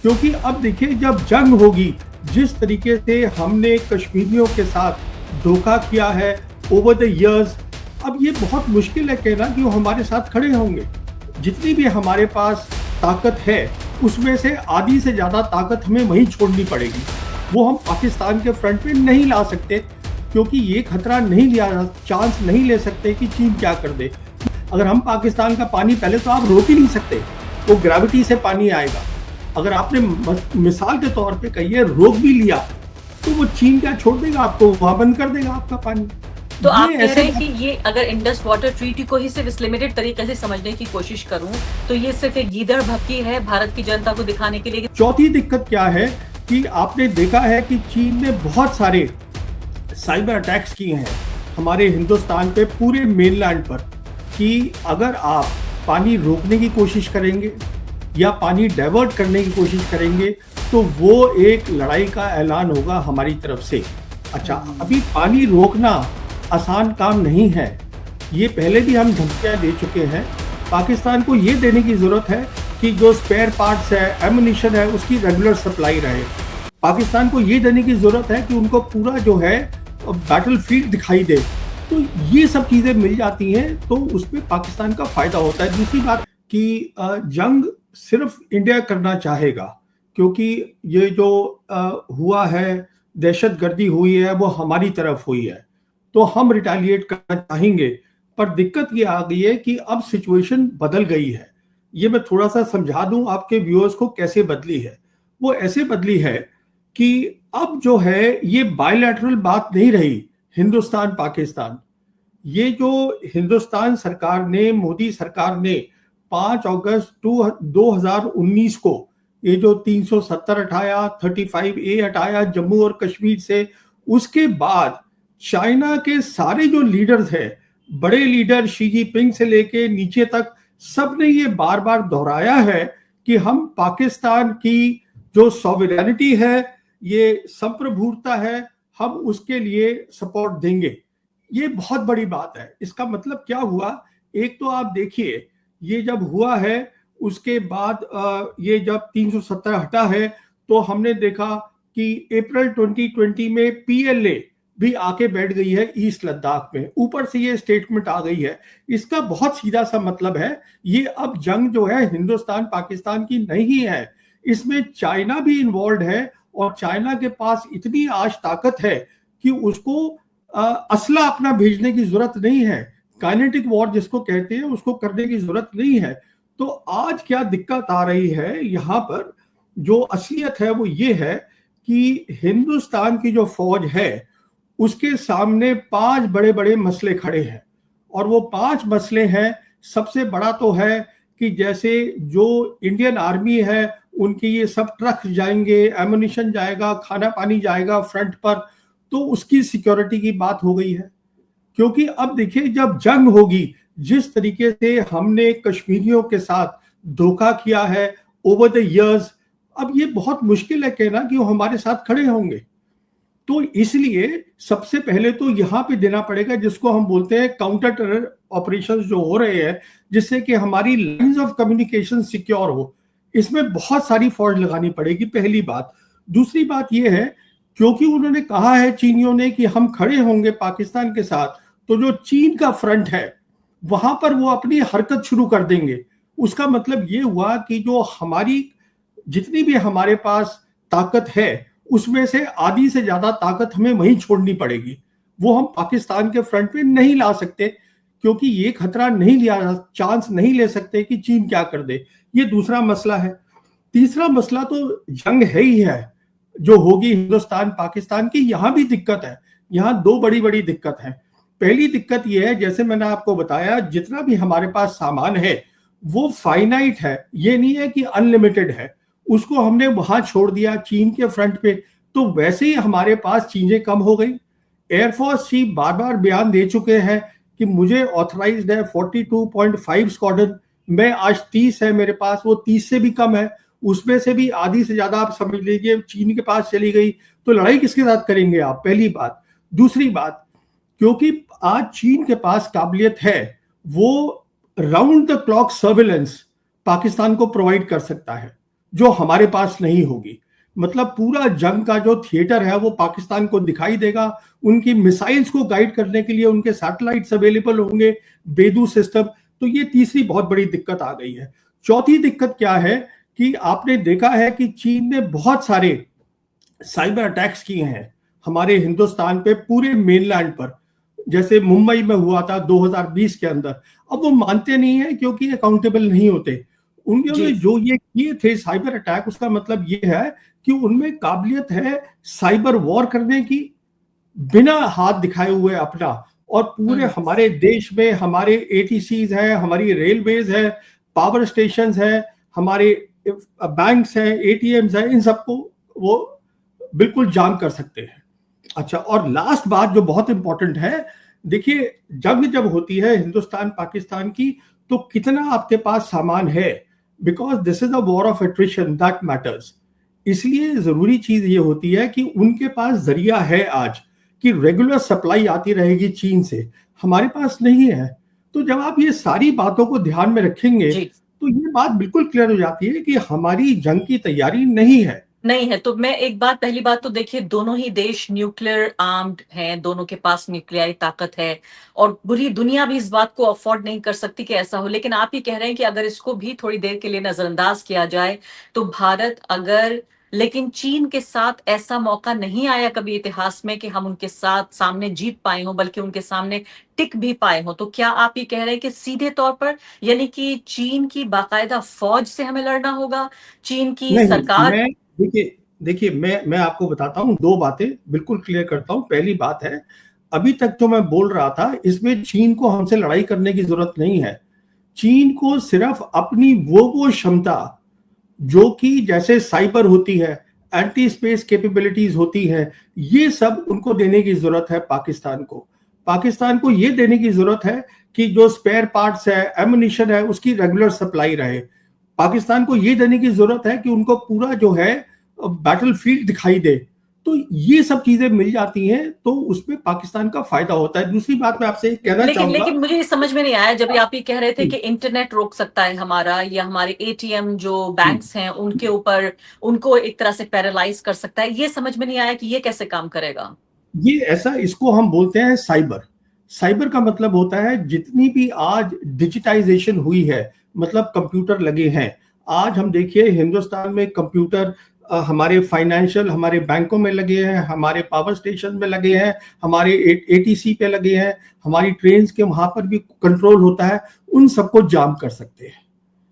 क्योंकि अब देखिए जब जंग होगी, जिस तरीके से हमने कश्मीरियों के साथ धोखा किया है ओवर द इयर्स, अब ये बहुत मुश्किल है कहना कि वो हमारे साथ खड़े होंगे। जितनी भी हमारे पास ताकत है उसमें से आधी से ज़्यादा ताकत हमें वहीं छोड़नी पड़ेगी। वो हम पाकिस्तान के फ्रंट पे नहीं ला सकते, क्योंकि ये खतरा नहीं लिया, चांस नहीं ले सकते कि चीन क्या कर दे। अगर हम पाकिस्तान का पानी, पहले तो आप रोक ही नहीं सकते, वो ग्रेविटी से पानी आएगा। अगर आपने मिसाल के तौर पे कहिए रोक भी लिया तो वो चीन क्या छोड़ देगा आपको, वहां बंद कर देगा आपका पानी। तो आप कह रहे हैं कि ये अगर इंडस वाटर ट्रीटी को ही सिर्फ इस लिमिटेड तरीके से समझने की कोशिश करूं तो ये सिर्फ एक गीदड़ भक्की है भारत की जनता को दिखाने के लिए। चौथी दिक्कत क्या है कि आपने देखा है कि चीन ने बहुत सारे साइबर अटैक्स किए हैं हमारे हिंदुस्तान पे, पूरे मेनलैंड पर, कि अगर आप पानी रोकने की कोशिश करेंगे या पानी डाइवर्ट करने की कोशिश करेंगे तो वो एक लड़ाई का ऐलान होगा हमारी तरफ से। अच्छा, अभी पानी रोकना आसान काम नहीं है, ये पहले भी हम धमकियां दे चुके हैं। पाकिस्तान को ये देने की जरूरत है कि जो स्पेयर पार्ट्स है, एमुनिशन है, उसकी रेगुलर सप्लाई रहे। पाकिस्तान को ये देने की जरूरत है कि उनको पूरा जो है बैटलफील्ड दिखाई दे। तो ये सब चीजें मिल जाती हैं तो उसमें पाकिस्तान का फायदा होता है। दूसरी बात कि जंग सिर्फ इंडिया करना चाहेगा, क्योंकि ये जो हुआ है, दहशतगर्दी हुई है, वो हमारी तरफ हुई है, तो हम रिटेलिएट करना चाहेंगे। पर दिक्कत ये आ गई है कि अब सिचुएशन बदल गई है। ये मैं थोड़ा सा समझा दूं आपके व्यूअर्स को कैसे बदली है। वो ऐसे बदली है कि अब जो है ये बायलैटरल बात नहीं रही हिंदुस्तान पाकिस्तान। ये जो हिंदुस्तान सरकार ने, मोदी सरकार ने 5 अगस्त 2019 को ये जो 370 हटाया, 35A हटाया जम्मू और कश्मीर से, उसके बाद चाइना के सारे जो लीडर्स हैं, बड़े लीडर शी जिनपिंग से लेके नीचे तक, सब ने ये बार बार दोहराया है कि हम पाकिस्तान की जो सॉवरेनिटी है, ये संप्रभुता है, हम उसके लिए सपोर्ट देंगे। ये बहुत बड़ी बात है। इसका मतलब क्या हुआ, एक तो आप देखिए ये जब हुआ है उसके बाद ये जब 370 हटा है तो हमने देखा कि अप्रैल 2020 में PLA भी आके बैठ गई है ईस्ट लद्दाख में, ऊपर से ये स्टेटमेंट आ गई है। इसका बहुत सीधा सा मतलब है ये अब जंग जो है हिंदुस्तान पाकिस्तान की नहीं है, इसमें चाइना भी इन्वॉल्व है और चाइना के पास इतनी आज ताकत है कि उसको असला अपना भेजने की जरूरत नहीं है, काइनेटिक वॉर जिसको कहते हैं उसको करने की जरूरत नहीं है। तो आज क्या दिक्कत आ रही है यहाँ पर, जो असलियत है वो ये है कि हिंदुस्तान की जो फौज है उसके सामने 5 बड़े बड़े मसले खड़े हैं। और वो 5 मसले हैं, सबसे बड़ा तो है कि जैसे जो इंडियन आर्मी है उनकी ये सब ट्रक जाएंगे, एमुनिशन जाएगा, खाना पानी जाएगा फ्रंट पर, तो उसकी सिक्योरिटी की बात हो गई है। क्योंकि अब देखिए जब जंग होगी, जिस तरीके से हमने कश्मीरियों के साथ धोखा किया है ओवर द इयर्स, अब ये बहुत मुश्किल है कहना कि वो हमारे साथ खड़े होंगे। तो इसलिए सबसे पहले तो यहाँ पे देना पड़ेगा जिसको हम बोलते हैं काउंटर टेरर ऑपरेशंस जो हो रहे हैं, जिससे कि हमारी लाइंस ऑफ कम्युनिकेशन सिक्योर हो। इसमें बहुत सारी फौज लगानी पड़ेगी, पहली बात। दूसरी बात यह है, क्योंकि उन्होंने कहा है चीनियों ने कि हम खड़े होंगे पाकिस्तान के साथ, तो जो चीन का फ्रंट है वहां पर वो अपनी हरकत शुरू कर देंगे। उसका मतलब ये हुआ कि जो हमारी जितनी भी हमारे पास ताकत है उसमें से आधी से ज्यादा ताकत हमें वहीं छोड़नी पड़ेगी। वो हम पाकिस्तान के फ्रंट पे नहीं ला सकते, क्योंकि ये खतरा नहीं लिया, चांस नहीं ले सकते कि चीन क्या कर दे। ये दूसरा मसला है। तीसरा मसला तो जंग है ही है जो होगी हिंदुस्तान पाकिस्तान की। यहां भी दिक्कत है, यहां 2 बड़ी बड़ी दिक्कत है। पहली दिक्कत यह है, जैसे मैंने आपको बताया, जितना भी हमारे पास सामान है वो फाइनाइट है, ये नहीं है कि अनलिमिटेड है। उसको हमने वहां छोड़ दिया चीन के फ्रंट पे, तो वैसे ही हमारे पास चीजें कम हो गई। एयरफोर्स चीफ बार बार बयान दे चुके हैं कि मुझे ऑथराइज्ड है 42.5 स्क्वाड्रन, मैं आज 30 है मेरे पास, वो 30 से भी कम है। उसमें से भी आधी से ज्यादा आप समझ लीजिए चीन के पास चली गई, तो लड़ाई किसके साथ करेंगे आप, पहली बात। दूसरी बात, क्योंकि आज चीन के पास काबिलियत है, वो round the clock surveillance Pakistan को प्रोवाइड कर सकता है। जो हमारे पास नहीं होगी। मतलब पूरा जंग का जो थिएटर है वो पाकिस्तान को दिखाई देगा। उनकी मिसाइल्स को गाइड करने के लिए उनके सैटेलाइट्स अवेलेबल होंगे, बेदू सिस्टम। तो ये तीसरी बहुत बड़ी दिक्कत आ गई है। चौथी दिक्कत क्या है कि आपने देखा है कि चीन ने बहुत सारे साइबर अटैक्स किए हैं हमारे हिंदुस्तान पे, पूरे मेनलैंड पर। जैसे मुंबई में हुआ था 2020 के अंदर। अब वो मानते नहीं है क्योंकि अकाउंटेबल नहीं होते। उन्होंने जी जो ये किए थे साइबर अटैक, उसका मतलब ये है कि उनमें काबिलियत है साइबर वॉर करने की, बिना हाथ दिखाए हुए अपना। और पूरे हम्म हमारे देश में हमारे एटीसीज है, हमारी रेलवेज है, पावर स्टेशन है, हमारे बैंक्स हैं, एटीएम्स हैं, इन सबको वो बिल्कुल जाम कर सकते हैं। अच्छा, और लास्ट बात जो बहुत इंपॉर्टेंट है, देखिए जंग जब होती है हिंदुस्तान पाकिस्तान की, तो कितना आपके पास सामान है, because this is a war of attrition that matters. इसलिए जरूरी चीज ये होती है कि उनके पास जरिया है आज कि रेगुलर सप्लाई आती रहेगी चीन से, हमारे पास नहीं है। तो जब आप ये सारी बातों को ध्यान में रखेंगे जी तो ये बात बिल्कुल क्लियर हो जाती है कि हमारी जंग की तैयारी नहीं है। नहीं है। तो मैं एक बात, पहली बात तो देखिए, दोनों ही देश न्यूक्लियर आर्म्ड हैं, दोनों के पास न्यूक्लियर ताकत है, और पूरी दुनिया भी इस बात को अफोर्ड नहीं कर सकती कि ऐसा हो। लेकिन आप ही कह रहे हैं कि अगर इसको भी थोड़ी देर के लिए नजरअंदाज किया जाए तो भारत अगर, लेकिन चीन के साथ ऐसा मौका नहीं आया कभी इतिहास में कि हम उनके साथ सामने जीत पाए हों, बल्कि उनके सामने टिक भी पाए हों। तो क्या आप ये कह रहे हैं कि सीधे तौर पर, यानी कि चीन की बाकायदा फौज से हमें लड़ना होगा, चीन की नहीं, सरकार? मैं देखिए देखिए मैं आपको बताता हूँ, दो बातें बिल्कुल क्लियर करता हूँ। पहली बात है, अभी तक जो मैं बोल रहा था इसमें चीन को हमसे लड़ाई करने की जरूरत नहीं है। चीन को सिर्फ अपनी वो क्षमता जो कि जैसे साइबर होती है, एंटी स्पेस कैपेबिलिटीज होती है, ये सब उनको देने की जरूरत है पाकिस्तान को। पाकिस्तान को ये देने की जरूरत है कि जो स्पेयर पार्ट्स है, एमुनिशन है, उसकी रेगुलर सप्लाई रहे। पाकिस्तान को ये देने की जरूरत है कि उनको पूरा जो है बैटल फील्ड दिखाई दे। तो ये सब चीजें मिल जाती हैं तो उसमें पाकिस्तान का फायदा होता है। दूसरी बात मैं आपसे कहना लेकिन चाहूंगा, लेकिन मुझे ये समझ में नहीं आया, जब आप ये कह रहे थे कि इंटरनेट रोक सकता है हमारा, या हमारे एटीएम जो बैंक्स हैं उनके ऊपर, उनको एक तरह से पैरालाइज कर सकता है, ये समझ में नहीं आया कि ये कैसे काम करेगा। ये ऐसा, इसको हम बोलते हैं साइबर। साइबर का मतलब होता है जितनी भी आज डिजिटाइजेशन हुई है, मतलब कंप्यूटर लगे हैं। आज हम देखिए हिंदुस्तान में कंप्यूटर हमारे फाइनेंशियल, हमारे बैंकों में लगे हैं, हमारे पावर स्टेशन में लगे हैं, हमारे एटीसी पे लगे हैं, हमारी ट्रेन के वहां पर भी कंट्रोल होता है। उन सबको जाम कर सकते हैं।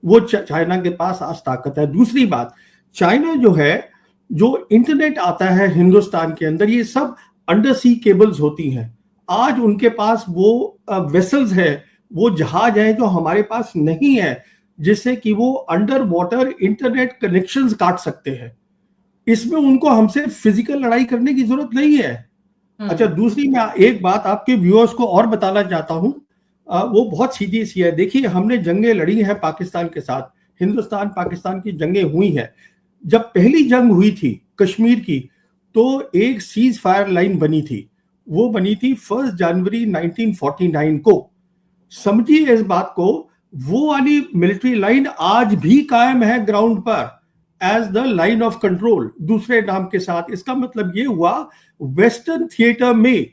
वो चाइना के पास आज ताकत है। दूसरी बात, चाइना जो है, जो इंटरनेट आता है हिंदुस्तान के अंदर, ये सब अंडर सी केबल्स होती हैं। आज उनके पास वो वेसल्स है, वो जहाज है जो हमारे पास नहीं है, जिससे कि वो अंडर वाटर इंटरनेट कनेक्शंस काट सकते हैं। इसमें उनको हमसे फिजिकल लड़ाई करने की जरूरत नहीं है। अच्छा, दूसरी मैं एक बात आपके व्यूअर्स को और बताना चाहता हूं, वो बहुत सीधी सी है। देखिए, हमने जंगें लड़ी हैं पाकिस्तान के साथ, हिंदुस्तान पाकिस्तान की जंगें हुई हैं। जब पहली जंग हुई थी कश्मीर की, तो एक सीज फायर लाइन बनी थी। वो बनी थी 1 जनवरी 1949 को। समझिए इस बात को, वो वाली मिलिट्री लाइन आज भी कायम है ग्राउंड पर, as the line of control, दूसरे नाम के साथ। इसका मतलब ये हुआ, वेस्टर्न थिएटर में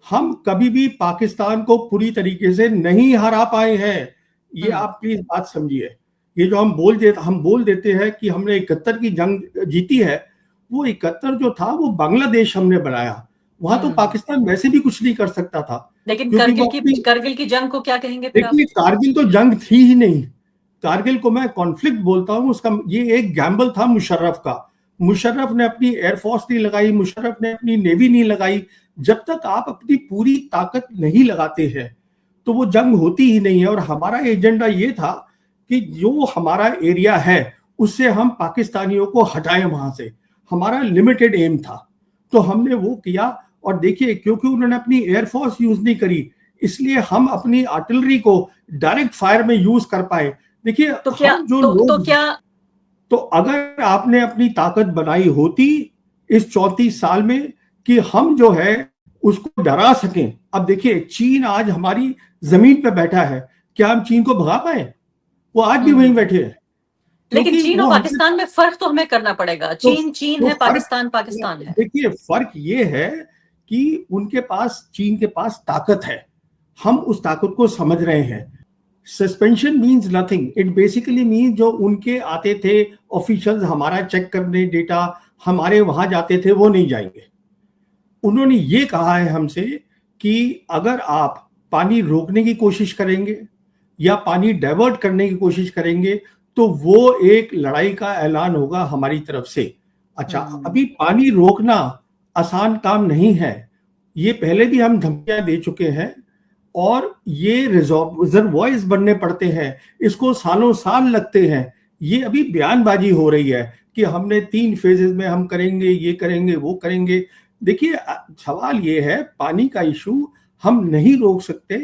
हम कभी भी पाकिस्तान को पूरी तरीके से नहीं हरा पाए हैं। ये आप प्लीज बात समझिए। ये जो हम बोल देते हैं कि हमने 71 की जंग जीती है, वो 71 जो था वो बांग्लादेश हमने बनाया। वहां तो पाकिस्तान वैसे भी कुछ नहीं कर सकता था, लेकिन क्योंकि वो करगिल की जंग को क्या कहेंगे फिर आप? देखिए, कारगिल तो जंग थी ही नहीं। कारगिल को मैं कॉन्फ्लिक्ट बोलता हूं। उसका ये एक गैम्बल था मुशर्रफ का। मुशर्रफ ने अपनी एयरफोर्स नहीं लगाई, मुशर्रफ ने अपनी नेवी नहीं लगाई। जब तक आप अपनी पूरी ताकत नहीं लगाते हैं तो वो जंग होती ही नहीं है। और हमारा एजेंडा ये था कि जो हमारा एरिया है उससे हम पाकिस्तानियों को हटाएं वहां से। हमारा लिमिटेड एम था, तो हमने वो किया। और देखिए, क्योंकि उन्होंने अपनी एयरफोर्स यूज नहीं करी, इसलिए हम अपनी आर्टिलरी को डायरेक्ट फायर में यूज कर पाए। देखिए, तो क्या हम जो तो, लोग, तो क्या तो अगर आपने अपनी ताकत बनाई होती इस 34 साल में कि हम जो है उसको डरा सकें। अब देखिए, चीन आज हमारी जमीन पे बैठा है, क्या हम चीन को भगा पाए? वो आज भी वहीं बैठे हैं। लेकिन क्योंकि चीन वो और हमसे पाकिस्तान में फर्क तो हमें करना पड़ेगा। तो चीन चीन तो है, फर्क, पाकिस्तान पाकिस्तान है। देखिए फर्क ये है कि उनके पास, चीन के पास ताकत है, हम उस ताकत को समझ रहे हैं। Suspension means nothing, it basically means जो उनके आते थे ऑफिशियल्स हमारा चेक करने डेटा, हमारे वहां जाते थे, वो नहीं जाएंगे। उन्होंने ये कहा है हमसे कि अगर आप पानी रोकने की कोशिश करेंगे या पानी डाइवर्ट करने की कोशिश करेंगे तो वो एक लड़ाई का ऐलान होगा हमारी तरफ से। अच्छा, अभी पानी रोकना आसान काम नहीं है, ये पहले भी हम धमकियां दे चुके हैं, और ये रिजर्वॉयर्स बनने पड़ते हैं, इसको सालों साल लगते हैं। ये अभी बयानबाजी हो रही है कि हमने 3 फेजेस में हम करेंगे, ये करेंगे, वो करेंगे। देखिए सवाल ये है, पानी का इशू हम नहीं रोक सकते,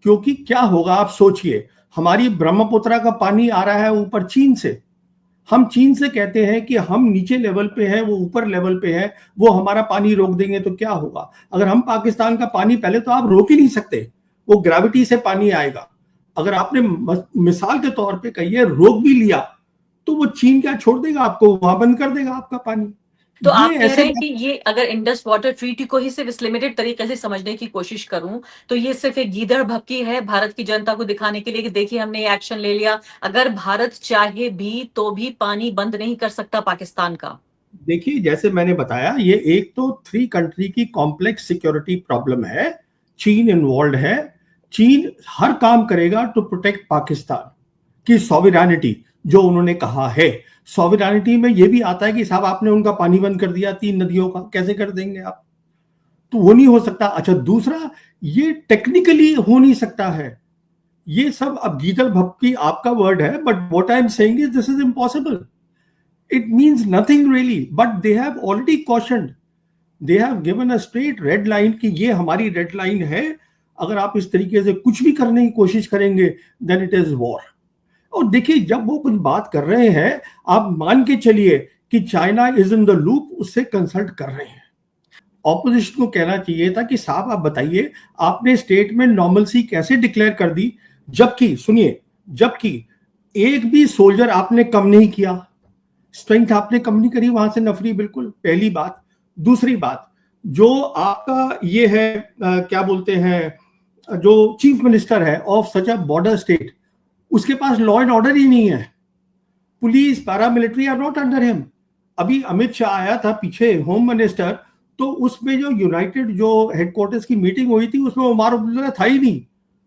क्योंकि क्या होगा आप सोचिए, हमारी ब्रह्मपुत्रा का पानी आ रहा है ऊपर चीन से, हम चीन से कहते हैं कि हम नीचे लेवल पे हैं, वो ऊपर लेवल पे है, वो हमारा पानी रोक देंगे तो क्या होगा। अगर हम पाकिस्तान का पानी, पहले तो आप रोक ही नहीं सकते, वो ग्रेविटी से पानी आएगा। अगर आपने मिसाल के तौर पे कहिए रोक भी लिया तो वो चीन क्या छोड़ देगा आपको, वहां बंद कर देगा आपका पानी। तो आप ये कह ऐसे रहे हैं कि ये अगर इंडस वाटर ट्रीटी को ही सिर्फ इस लिमिटेड तरीके से समझने की कोशिश करूं तो ये सिर्फ एक गीदड़ भक्की है भारत की जनता को दिखाने के लिए कि देखिए हमने ये एक्शन ले लिया। अगर भारत चाहे भी तो भी पानी बंद नहीं कर सकता पाकिस्तान का। देखिए जैसे मैंने बताया, ये एक तो 3 कंट्री की कॉम्प्लेक्स सिक्योरिटी प्रॉब्लम है, चीन इन्वॉल्व है। चीन हर काम करेगा टू प्रोटेक्ट पाकिस्तान की सॉवरेनिटी, जो उन्होंने कहा है। सॉवरेनिटी में ये भी आता है कि साहब आपने उनका पानी बंद कर दिया 3 नदियों का, कैसे कर देंगे आप, तो वो नहीं हो सकता। अच्छा दूसरा, ये टेक्निकली हो नहीं सकता है, ये सब अब गीदड़ भपकी आपका वर्ड है, but what I am saying is this is impossible. It means nothing really, but they have already cautioned. They have given a straight red line कि ये हमारी रेड लाइन है, अगर आप इस तरीके से कुछ भी करने की कोशिश करेंगे then it is war. और देखिए जब वो कुछ बात कर रहे हैं, आप मान के चलिए कि China is in the loop, उससे कंसल्ट कर रहे हैं। ऑपोजिशन को कहना चाहिए था कि साहब आप बताइए, आपने स्टेट में नॉर्मलसी कैसे डिक्लेयर कर दी, जबकि सुनिए, जबकि एक भी सोल्जर आपने कम नहीं किया, स्ट्रेंथ आपने कम नहीं करी वहां से नफरी, बिल्कुल पहली बात। दूसरी बात, जो आपका ये है क्या बोलते हैं, जो चीफ मिनिस्टर है of such a border state, उसके पास लॉ एंड ऑर्डर ही नहीं है, police paramilitary are not under him. अभी अमित शाह आया था पीछे, होम मिनिस्टर, तो उसमें जो यूनाइटेड जो हेडक्वार्टर्स की मीटिंग हुई थी उसमें उमर अब्दुल्ला था ही नहीं,